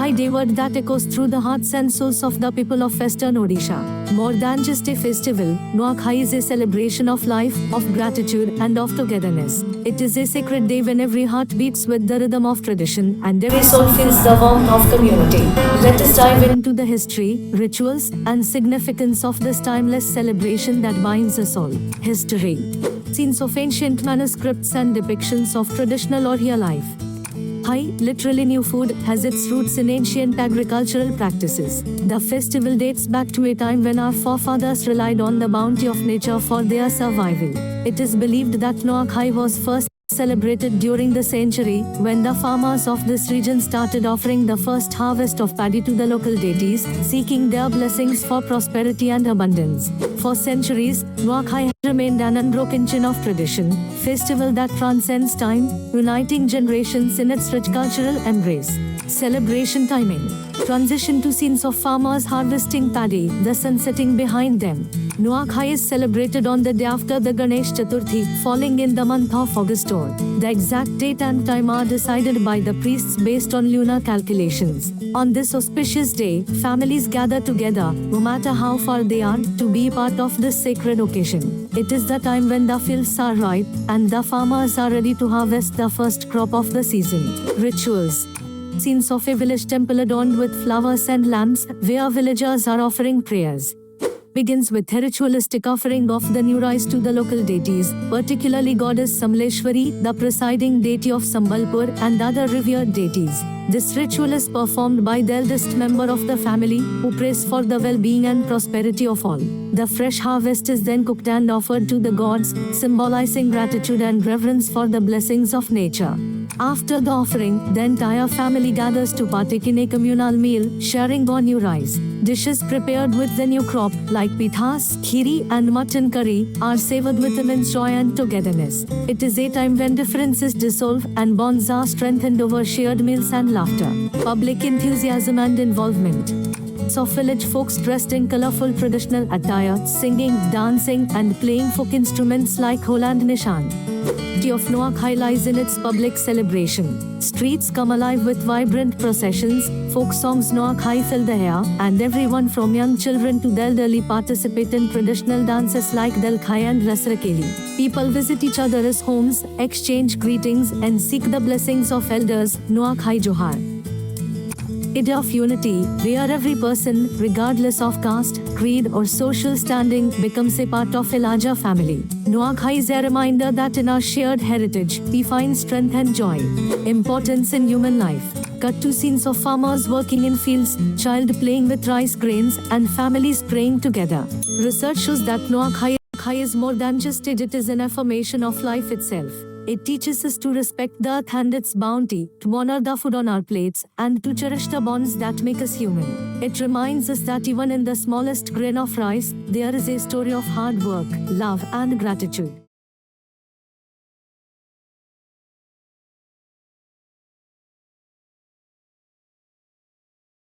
Nuakhai Day word that echoes through the hearts and souls of the people of Western Odisha. More than just a festival, Nuakhai is a celebration of life, of gratitude, and of togetherness. It is a sacred day when every heart beats with the rhythm of tradition and every soul feels the warmth of community. Let us dive into the history, rituals, and significance of this timeless celebration that binds us all. History. Scenes of ancient manuscripts and depictions of traditional Odia life. Hai, literally new food, has its roots in ancient agricultural practices. The festival dates back to a time when our forefathers relied on the bounty of nature for their survival. It is believed that Nuakhai was first celebrated during the century when the farmers of this region started offering the first harvest of paddy to the local deities, seeking their blessings for prosperity and abundance. For centuries, Nuakhai has remained an unbroken chain of tradition, festival that transcends time, uniting generations in its rich cultural embrace. Celebration timing. Transition to scenes of farmers harvesting paddy, the sun setting behind them. Nuakhai is celebrated on the day after the Ganesh Chaturthi, falling in the month of August. The exact date and time are decided by the priests based on lunar calculations. On this auspicious day, families gather together, no matter how far they are, to be part of this sacred occasion. It is the time when the fields are ripe and the farmers are ready to harvest the first crop of the season. Rituals. Scenes of a village temple adorned with flowers and lamps, where villagers are offering prayers. Begins with a ritualistic offering of the new rice to the local deities, particularly goddess Samleshwari, the presiding deity of Sambalpur, and other revered deities. This ritual is performed by the eldest member of the family, who prays for the well-being and prosperity of all. The fresh harvest is then cooked and offered to the gods, symbolizing gratitude and reverence for the blessings of nature. After the offering, the entire family gathers to partake in a communal meal, sharing on new rice. Dishes prepared with the new crop, like pithas, khiri, and mutton curry, are savored with immense joy and togetherness. It is a time when differences dissolve and bonds are strengthened over shared meals and laughter. Public enthusiasm and involvement. So village folks dressed in colorful traditional attire, singing, dancing, and playing folk instruments like Hol and Nishan. The of Nuakhai lies in its public celebration. Streets come alive with vibrant processions, folk songs Nuakhai fill the air, and everyone from young children to the elderly participate in traditional dances like Dalkhai and Rasrakeli. People visit each other's homes, exchange greetings, and seek the blessings of elders. Nuakhai Johar. A day of unity, where every person, regardless of caste, creed, or social standing, becomes a part of a larger family. Nuakhai is a reminder that in our shared heritage, we find strength and joy. Importance in human life. Cut to scenes of farmers working in fields, child playing with rice grains, and families praying together. Research shows that Nuakhai is more than just it is an affirmation of life itself. It teaches us to respect the earth and its bounty, to honor the food on our plates, and to cherish the bonds that make us human. It reminds us that even in the smallest grain of rice, there is a story of hard work, love, and gratitude.